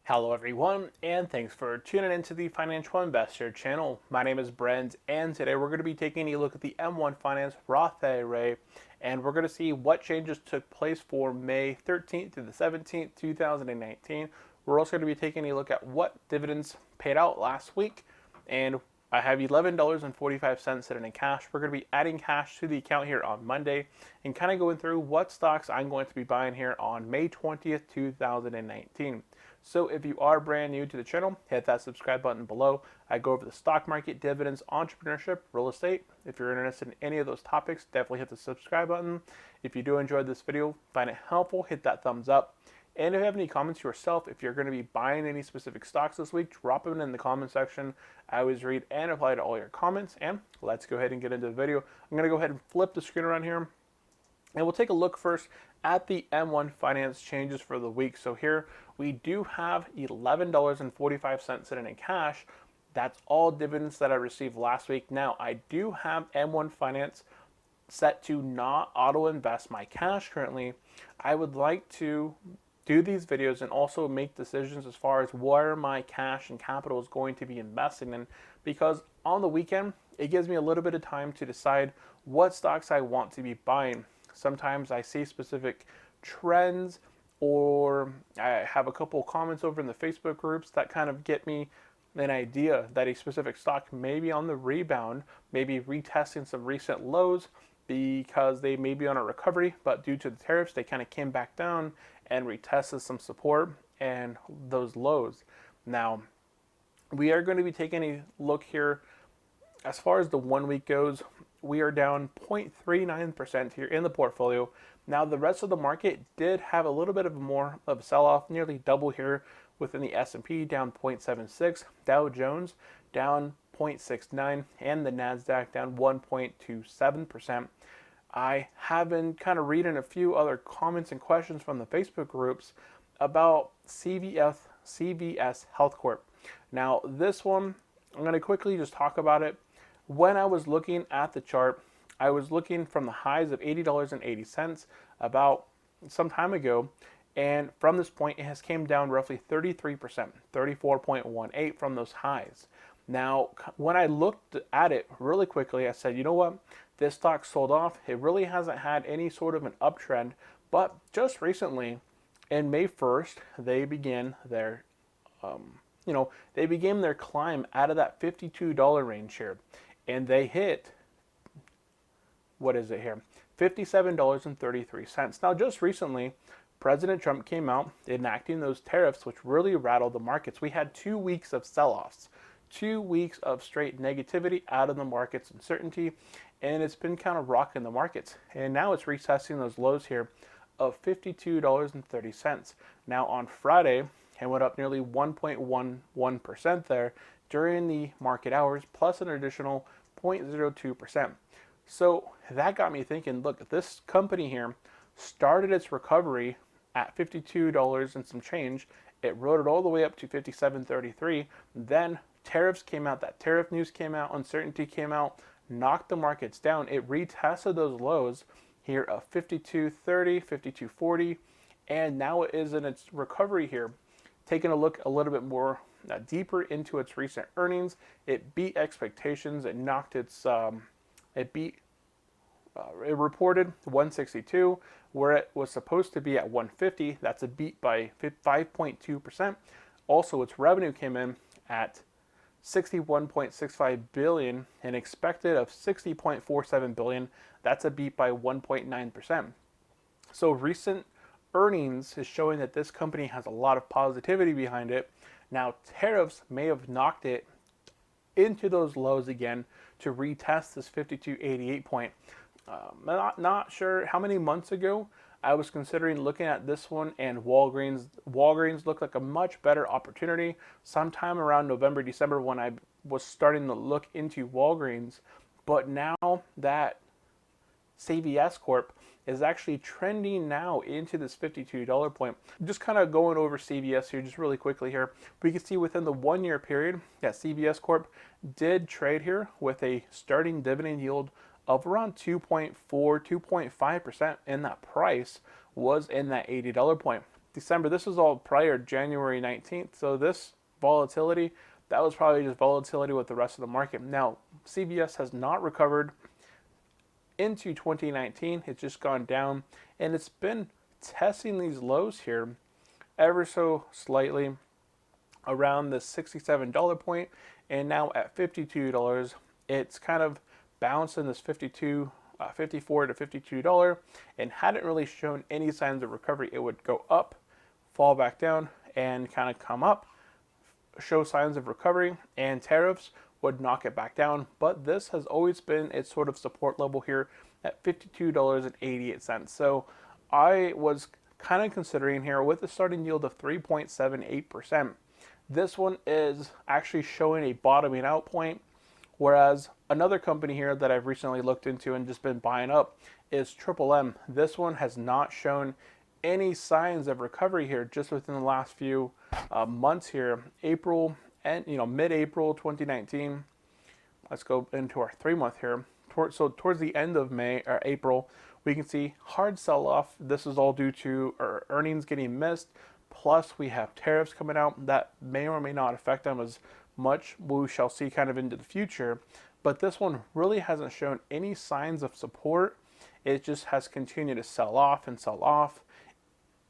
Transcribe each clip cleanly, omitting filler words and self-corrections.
Hello everyone, and thanks for tuning into the Financial Investor channel. My name is Brent, and today we're going to be taking a look at the M1 Finance Roth IRA, and we're going to see what changes took place for May 13th through the 17th, 2019. We're also going to be taking a look at what dividends paid out last week, and I have $11.45 sitting in cash. We're going to be adding cash to the account here on Monday and kind of going through what stocks I'm going to be buying here on May 20th, 2019. So if you are brand new to the channel, hit that subscribe button below. I go over the stock market, dividends, entrepreneurship, real estate. If you're interested in any of those topics, definitely hit the subscribe button. If you do enjoy this video, find it helpful, hit that thumbs up. And if you have any comments yourself, if you're going to be buying any specific stocks this week, drop them in the comment section. I always read and reply to all your comments. And let's go ahead and get into the video. I'm going to go ahead and flip the screen around here. And we'll take a look first at the M1 Finance changes for the week. So here we do have $11.45 sitting in cash. That's all dividends that I received last week. Now, I do have M1 Finance set to not auto invest my cash currently. I would like to do these videos and also make decisions as far as where my cash and capital is going to be investing in, because on the weekend it gives me a little bit of time to decide what stocks I want to be buying. Sometimes I see specific trends, or I have a couple of comments over in the Facebook groups that kind of get me an idea that a specific stock may be on the rebound, maybe retesting some recent lows because they may be on a recovery, but due to the tariffs, they kind of came back down and retested some support and those lows. Now, we are going to be taking a look here. As far as the 1 week goes, we are down 0.39% here in the portfolio. Now, the rest of the market did have a little bit of more of a sell-off, nearly double here within the S&P, down 0.76, Dow Jones down 0.69, and the NASDAQ down 1.27%. I have been kind of reading a few other comments and questions from the Facebook groups about CVS Health Corp. Now, this one, I'm going to quickly just talk about it. When I was looking at the chart, I was looking from the highs of $80.80 about some time ago, and from this point it has came down roughly 33%, 34.18 from those highs. Now, when I looked at it really quickly, I said, you know what, this stock sold off. It really hasn't had any sort of an uptrend, but just recently, in May 1st, they began their they began their climb out of that $52 range here, and they hit, what is it here, $57.33. Now, just recently, President Trump came out enacting those tariffs, which really rattled the markets. We had 2 weeks of sell-offs, 2 weeks of straight negativity out of the markets, uncertainty, and it's been kind of rocking the markets. And now it's retesting those lows here of $52.30. Now, on Friday, it went up nearly 1.11% there during the market hours, plus an additional 0.02%. So that got me thinking, look, this company here started its recovery at $52 and some change. It rode it all the way up to $57.33. Then tariffs came out, that tariff news came out, uncertainty came out, knocked the markets down. It retested those lows here of $52.30, $52.40, and now it is in its recovery here. Taking a look a little bit more deeper into its recent earnings, it beat expectations. It knocked its, it reported 162, where it was supposed to be at 150. That's a beat by 5.2%. Also, its revenue came in at 61.65 billion and expected of 60.47 billion. That's a beat by 1.9%. So recent earnings is showing that this company has a lot of positivity behind it. Now, tariffs may have knocked it into those lows again to retest this 52.88 point. Not sure how many months ago I was considering looking at this one and Walgreens. Walgreens looked like a much better opportunity sometime around November, December, when I was starting to look into Walgreens. But now that CVS Corp is actually trending now into this $52 point. Just kind of going over CVS here just really quickly here. We can see within the 1 year period that CVS Corp did trade here with a starting dividend yield of around 2.4, 2.5%, and that price was in that $80 point. December. This was all prior January 19th. So this volatility, that was probably just volatility with the rest of the market. Now, CVS has not recovered into 2019. It's just gone down, and it's been testing these lows here ever so slightly around the $67 point, and now at $52. It's kind of bounced in this 54 to $52, and hadn't really shown any signs of recovery. It would go up, fall back down, and kind of come up, show signs of recovery, and tariffs would knock it back down. But this has always been its sort of support level here at $52.88. So I was kind of considering here with a starting yield of 3.78%. This one is actually showing a bottoming out point, whereas another company here that I've recently looked into and just been buying up is M. This one has not shown any signs of recovery here just within the last few months here. April and mid-April 2019. Let's go into our 3-month here. So towards the end of May or April, we can see hard sell-off. This is all due to our earnings getting missed. Plus, we have tariffs coming out that may or may not affect them as much. We shall see kind of into the future. But this one really hasn't shown any signs of support. It just has continued to sell off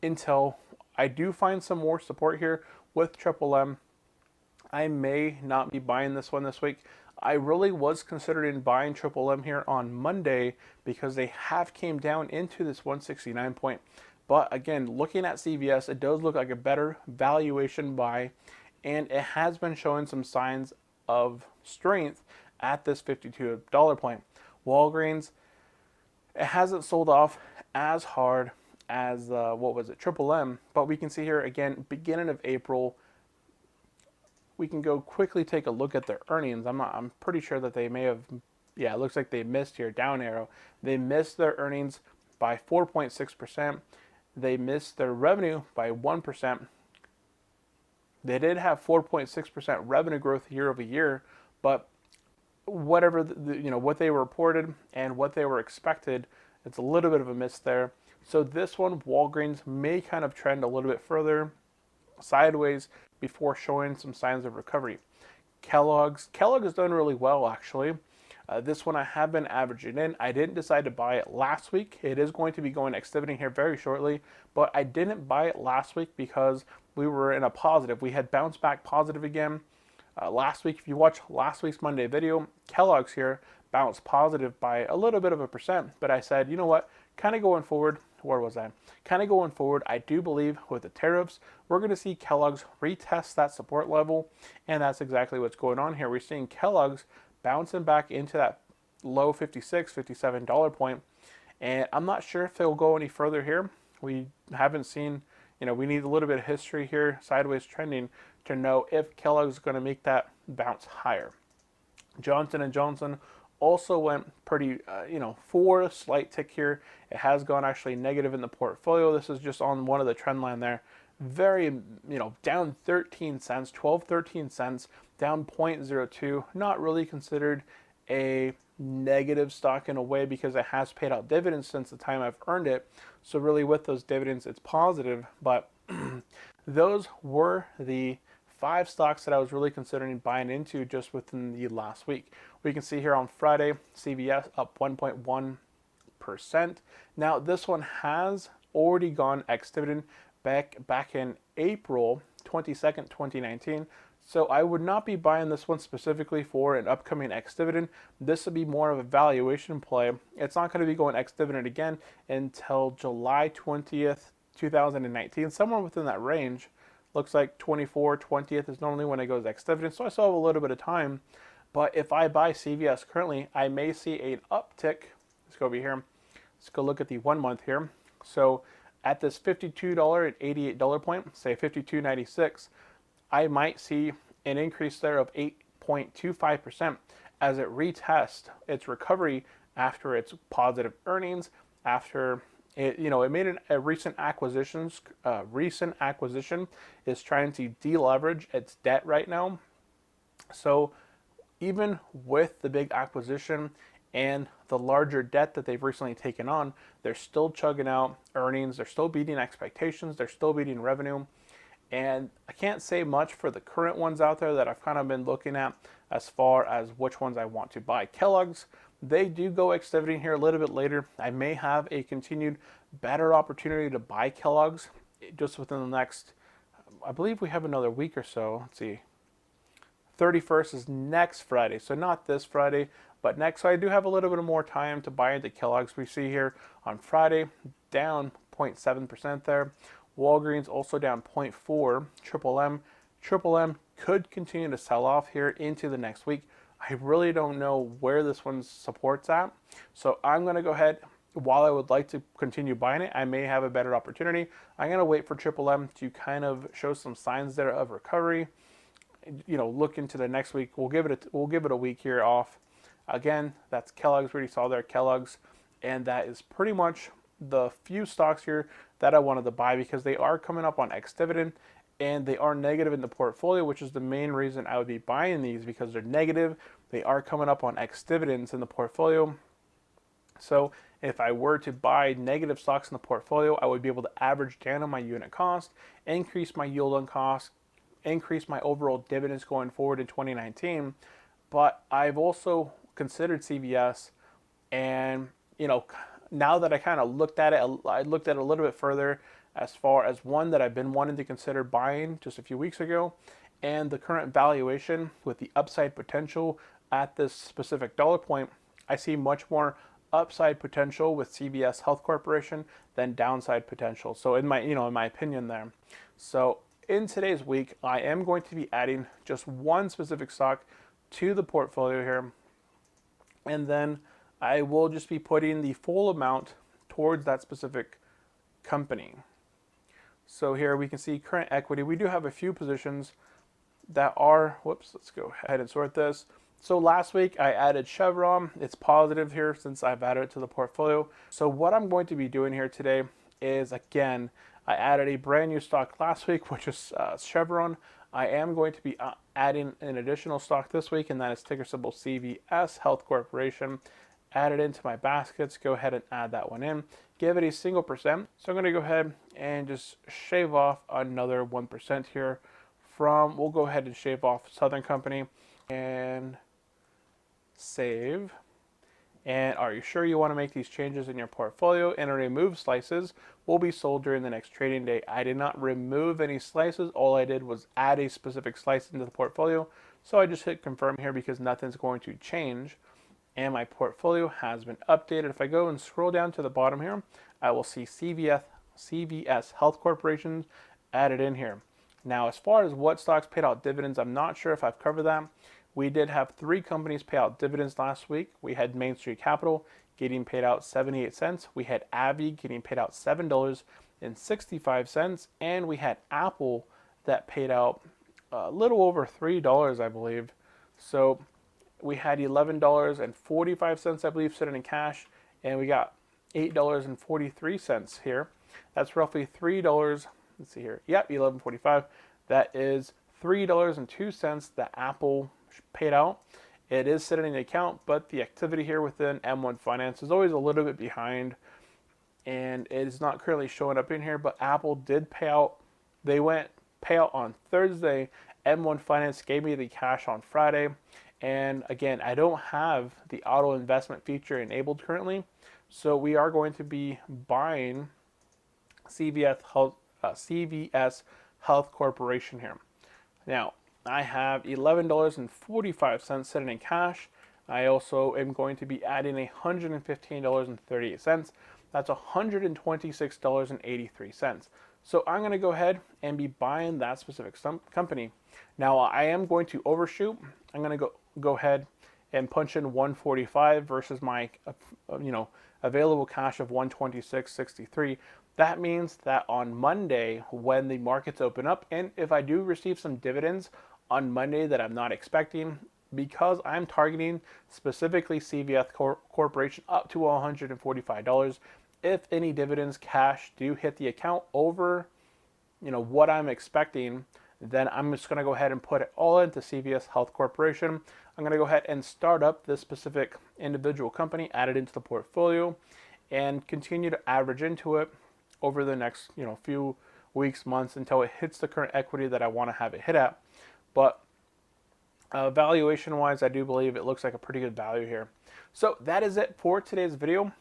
until I do find some more support here with M. I may not be buying this one this week. I really was considering buying M here on Monday because they have came down into this 169 point. But again, looking at CVS, it does look like a better valuation buy, and it has been showing some signs of strength at this $52 point. Walgreens, it hasn't sold off as hard as M, but we can see here again, beginning of April. We can go quickly take a look at their earnings. I'm pretty sure that they may have, it looks like they missed here, down arrow. They missed their earnings by 4.6%. They missed their revenue by 1%. They did have 4.6% revenue growth year over year, but whatever what they reported and what they were expected, it's a little bit of a miss there. So this one, Walgreens, may kind of trend a little bit further sideways before showing some signs of recovery. Kellogg has done really well actually. This one I have been averaging in. I didn't decide to buy it last week. It is going to be going exhibiting here very shortly, but I didn't buy it last week because we were in a positive. We had bounced back positive again. Last week, if you watch last week's Monday video, Kellogg's here bounced positive by a little bit of a percent, but I said, you know what, kind of going forward, I do believe with the tariffs, we're going to see Kellogg's retest that support level, and that's exactly what's going on here. We're seeing Kellogg's bouncing back into that low $56, $57 point, and I'm not sure if they'll go any further here. We haven't seen, we need a little bit of history here, sideways trending, to know if Kellogg's going to make that bounce higher. Johnson & Johnson also went pretty, for a slight tick here. It has gone actually negative in the portfolio. This is just on one of the trend line there. Very, down 13 cents, 13 cents, down 0.02. Not really considered a negative stock in a way because it has paid out dividends since the time I've earned it. So really with those dividends, it's positive. But those were the 5 stocks that I was really considering buying into just within the last week. We can see here on Friday, CVS up 1.1%. Now this one has already gone ex-dividend back in April 22nd, 2019. So I would not be buying this one specifically for an upcoming ex-dividend. This would be more of a valuation play. It's not going to be going ex-dividend again until July 20th, 2019, somewhere within that range. Looks like 20th is normally when it goes ex-dividend, so I still have a little bit of time. But if I buy CVS currently, I may see an uptick. Let's go over here. Let's go look at the 1 month here. So at this $52.88 point, say $52.96, I might see an increase there of 8.25% as it retests its recovery after its positive earnings, after it made a recent acquisition is trying to deleverage its debt right now. So even with the big acquisition, and the larger debt that they've recently taken on, they're still chugging out earnings, they're still beating expectations, they're still beating revenue. And I can't say much for the current ones out there that I've kind of been looking at as far as which ones I want to buy. Kellogg's, they do go ex-dividend here a little bit later. I may have a continued better opportunity to buy Kellogg's just within the next, I believe we have another week or so. Let's see. 31st is next Friday, so not this Friday, but next. So I do have a little bit more time to buy into Kellogg's. We see here on Friday down 0.7% there. Walgreens also down 0.4. Triple M could continue to sell off here into the next week. I really don't know where this one supports at, so I'm going to go ahead. While I would like to continue buying it, I may have a better opportunity. I'm going to wait for Triple M to kind of show some signs there of recovery. Look into the next week. We'll give it a week here off. Again, that's Kellogg's. We already saw there Kellogg's, and that is pretty much the few stocks here that I wanted to buy because they are coming up on ex-dividend and they are negative in the portfolio, which is the main reason I would be buying these, because they're negative. They are coming up on ex-dividends in the portfolio. So if I were to buy negative stocks in the portfolio, I would be able to average down on my unit cost, increase my yield on cost, increase my overall dividends going forward in 2019. But I've also considered CVS, and now that I kind of looked at it, I looked at it a little bit further as far as one that I've been wanting to consider buying just a few weeks ago, and the current valuation with the upside potential at this specific dollar point, I see much more upside potential with CVS Health Corporation than downside potential. So in my opinion there. So in today's week, I am going to be adding just one specific stock to the portfolio here, and then I will just be putting the full amount towards that specific company. So here we can see current equity. We do have a few positions that are, let's go ahead and sort this. So last week I added Chevron. It's positive here since I've added it to the portfolio. So what I'm going to be doing here today is, again, I added a brand new stock last week, which is Chevron. I am going to be adding an additional stock this week, and that is ticker symbol CVS Health Corporation. Add it into my baskets. Go ahead and add that one in. Give it a single percent. So I'm going to go ahead and just shave off another 1% here from, we'll go ahead and shave off Southern Company and save. And are you sure you want to make these changes in your portfolio? And remove slices will be sold during the next trading day. I did not remove any slices. All I did was add a specific slice into the portfolio. So I just hit confirm here because nothing's going to change. And my portfolio has been updated. If I go and scroll down to the bottom here, I will see CVS Health Corporation added in here. Now, as far as what stocks paid out dividends, I'm not sure if I've covered that. We did have 3 companies pay out dividends last week. We had Main Street Capital getting paid out 78 cents. We had AbbVie getting paid out $7.65. And we had Apple that paid out a little over $3, I believe. So we had $11.45, I believe, sitting in cash. And we got $8.43 here. That's roughly $3. Let's see here. Yep, $11.45. That is $3.02 that Apple paid out. It is sitting in the account, but the activity here within M1 Finance is always a little bit behind, and it is not currently showing up in here. But Apple did pay out. They went payout on Thursday. M1 Finance gave me the cash on Friday, and again, I don't have the auto investment feature enabled currently, so we are going to be buying CVS Health Corporation here. Now, I have $11.45 sitting in cash. I also am going to be adding $115.38. That's $126.83. So I'm going to go ahead and be buying that specific company. Now, I am going to overshoot. I'm going to go ahead and punch in 145 versus my available cash of 126.63. That means that on Monday, when the markets open up, and if I do receive some dividends on Monday that I'm not expecting, because I'm targeting specifically CVS Corporation up to $145, if any dividends cash do hit the account over what I'm expecting, then I'm just going to go ahead and put it all into CVS Health Corporation. I'm going to go ahead and start up this specific individual company, add it into the portfolio, and continue to average into it over the next few weeks, months, until it hits the current equity that I want to have it hit at. But valuation wise, I do believe it looks like a pretty good value here. So that is it for today's video.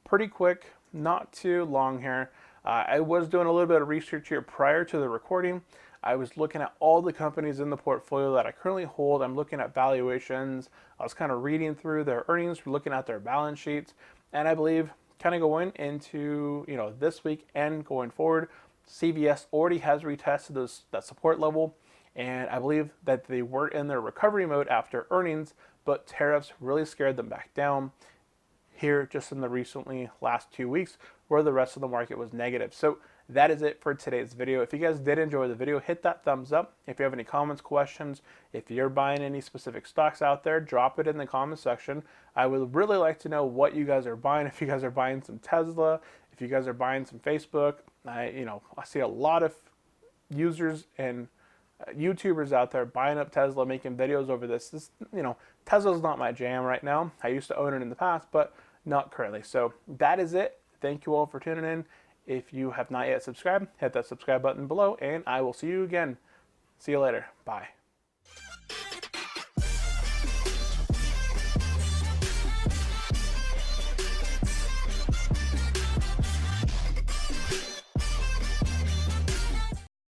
Pretty quick, not too long here. I was doing a little bit of research here prior to the recording. I was looking at all the companies in the portfolio that I currently hold. I'm looking at valuations. I was kind of reading through their earnings, looking at their balance sheets, and I believe kind of going into this week and going forward, CVS already has retested that support level, and I believe that they were in their recovery mode after earnings, but tariffs really scared them back down here just in the recently last 2 weeks, where the rest of the market was negative. So that is it for today's video. If you guys did enjoy the video, hit that thumbs up. If you have any comments, questions, if you're buying any specific stocks out there, drop it in the comment section. I would really like to know what you guys are buying. If you guys are buying some Tesla, if you guys are buying some Facebook, I see a lot of users and YouTubers out there buying up Tesla, making videos over this. Tesla's not my jam right now. I used to own it in the past, but not currently. So that is it. Thank you all for tuning in. If you have not yet subscribed, hit that subscribe button below, and I will see you again. See you later. Bye.